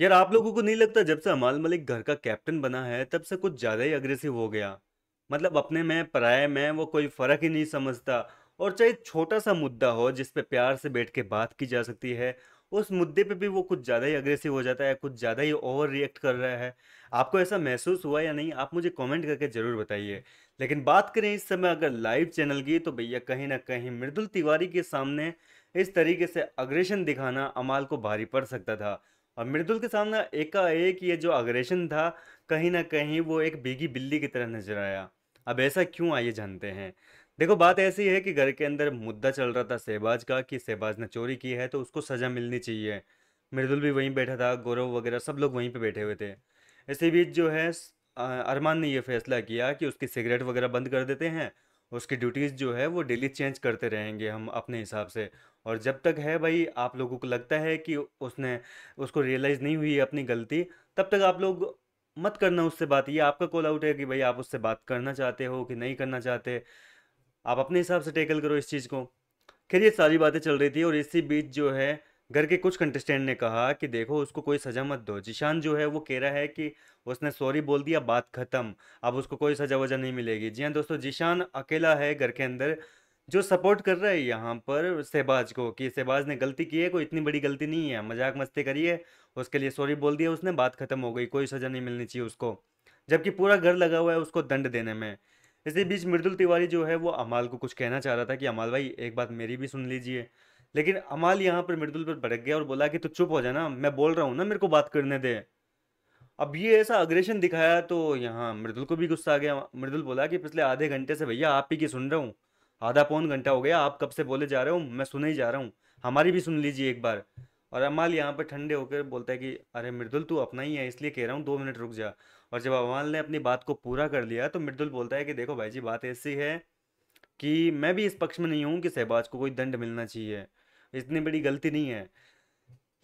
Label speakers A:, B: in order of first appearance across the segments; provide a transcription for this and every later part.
A: यार आप लोगों को नहीं लगता जब से अमाल मलिक घर का कैप्टन बना है तब से कुछ ज्यादा ही अग्रेसिव हो गया। मतलब अपने में पराये में वो कोई फर्क ही नहीं समझता। और चाहे छोटा सा मुद्दा हो जिस पे प्यार से बैठ के बात की जा सकती है, उस मुद्दे पे भी वो कुछ ज्यादा ही अग्रेसिव हो जाता है, कुछ ज्यादा ही ओवर रिएक्ट कर रहा है। आपको ऐसा महसूस हुआ या नहीं, आप मुझे कमेंट करके जरूर बताइए। लेकिन बात करें इस समय अगर लाइव चैनल की, तो भैया कहीं ना कहीं मृदुल तिवारी के सामने इस तरीके से अग्रेशन दिखाना अमाल को भारी पड़ सकता था। और मृदुल के सामने एकाएक ये जो अग्रेशन था, कहीं ना कहीं वो एक भीगी बिल्ली की तरह नजर आया। अब ऐसा क्यों, आइए जानते हैं। देखो बात ऐसी है कि घर के अंदर मुद्दा चल रहा था शहबाज का कि शहबाज ने चोरी की है तो उसको सजा मिलनी चाहिए। मृदुल भी वहीं बैठा था, गौरव वगैरह सब लोग वहीं पे बैठे हुए थे। इसी बीच जो है अरमान ने ये फैसला किया कि उसकी सिगरेट वगैरह बंद कर देते हैं। उसकी ड्यूटीज़ जो है वो डेली चेंज करते रहेंगे हम अपने हिसाब से। और जब तक है भाई आप लोगों को लगता है कि उसने उसको रियलाइज़ नहीं हुई है अपनी गलती, तब तक आप लोग मत करना उससे बात। ये आपका कॉल आउट है कि भाई आप उससे बात करना चाहते हो कि नहीं करना चाहते। आप अपने हिसाब से टैकल करो इस चीज़ को। खैर ये सारी बातें चल रही थी और इसी बीच जो है घर के कुछ कंटेस्टेंट ने कहा कि देखो उसको कोई सजा मत दो। जिशान जो है वो कह रहा है कि उसने सॉरी बोल दिया, बात खत्म, अब उसको कोई सजा वजह नहीं मिलेगी। जी हाँ दोस्तों, जिशान अकेला है घर के अंदर जो सपोर्ट कर रहा है यहाँ पर शहबाज को कि शहबाज ने गलती की है, कोई इतनी बड़ी गलती नहीं है, मजाक मस्ती करी है, उसके लिए सॉरी बोल दिया उसने, बात खत्म हो गई, कोई सजा नहीं मिलनी चाहिए उसको। जबकि पूरा घर लगा हुआ है उसको दंड देने में। इसी बीच मृदुल तिवारी जो है वो अमाल को कुछ कहना चाह रहा था कि अमाल भाई एक बात मेरी भी सुन लीजिए। लेकिन अमाल यहाँ पर मृदुल पर भड़क गया और बोला कि तू चुप हो जा ना, मैं बोल रहा हूँ ना, मेरे को बात करने दे। अब ये ऐसा अग्रेशन दिखाया तो यहाँ मृदुल को भी गुस्सा आ गया। मृदुल बोला कि पिछले आधे घंटे से भैया आप ही की सुन रहा हूँ, आधा पौन घंटा हो गया, आप कब से बोले जा रहे हो, मैं सुने ही जा रहा हूँ, हमारी भी सुन लीजिए एक बार। और अमाल यहाँ पर ठंडे होकर बोलता है कि अरे मृदुल तू अपना ही है इसलिए कह रहा हूँ, 2 मिनट रुक जा। और जब अमाल ने अपनी बात को पूरा कर लिया तो मृदुल बोलता है कि देखो भाई जी बात ऐसी है कि मैं भी इस पक्ष में नहीं हूँ कि शहबाज को कोई दंड मिलना चाहिए, इतनी बड़ी गलती नहीं है।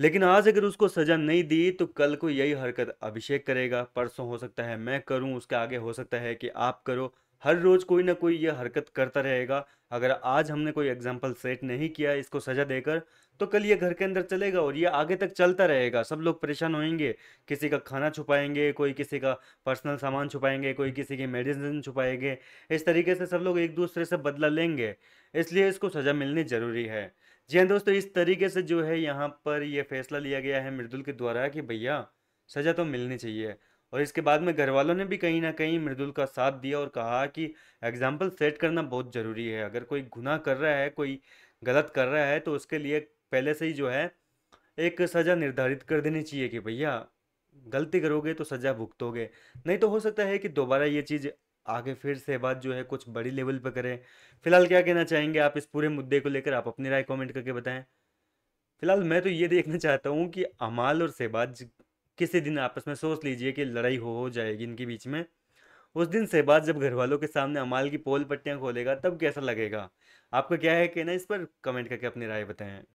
A: लेकिन आज अगर उसको सजा नहीं दी तो कल को यही हरकत अभिषेक करेगा, परसों हो सकता है मैं करूं, उसके आगे हो सकता है कि आप करो। हर रोज कोई ना कोई ये हरकत करता रहेगा। अगर आज हमने कोई एग्जाम्पल सेट नहीं किया इसको सजा देकर, तो कल ये घर के अंदर चलेगा और ये आगे तक चलता रहेगा। सब लोग परेशान होंगे, किसी का खाना छुपाएंगे, कोई किसी का पर्सनल सामान छुपाएंगे, कोई किसी की मेडिसिन छुपाएंगे। इस तरीके से सब लोग एक दूसरे से बदला लेंगे। इसलिए इसको सजा मिलनी जरूरी है। जी हाँ दोस्तों, इस तरीके से जो है यहाँ पर ये फैसला लिया गया है मृदुल के द्वारा कि भैया सजा तो मिलनी चाहिए। और इसके बाद में घर वालों ने भी कहीं ना कहीं मृदुल का साथ दिया और कहा कि एग्जाम्पल सेट करना बहुत ज़रूरी है। अगर कोई गुनाह कर रहा है, कोई गलत कर रहा है, तो उसके लिए पहले से ही जो है एक सज़ा निर्धारित कर देनी चाहिए कि भैया गलती करोगे तो सज़ा भुगतोगे। नहीं तो हो सकता है कि दोबारा ये चीज़ आगे फिर से बात जो है कुछ बड़ी लेवल पर करें। फिलहाल क्या कहना चाहेंगे आप इस पूरे मुद्दे को लेकर, आप अपनी राय कमेंट करके बताएं। फिलहाल मैं तो ये देखना चाहता हूँ कि अमाल और शहबाज किसी दिन आपस में सोच लीजिए कि लड़ाई हो जाएगी इनके बीच में। उस दिन शहबाज जब घर वालों के सामने अमाल की पोल पट्टियां खोलेगा तब कैसा लगेगा। आपका क्या है कहना इस पर, कमेंट करके अपनी राय बताएं।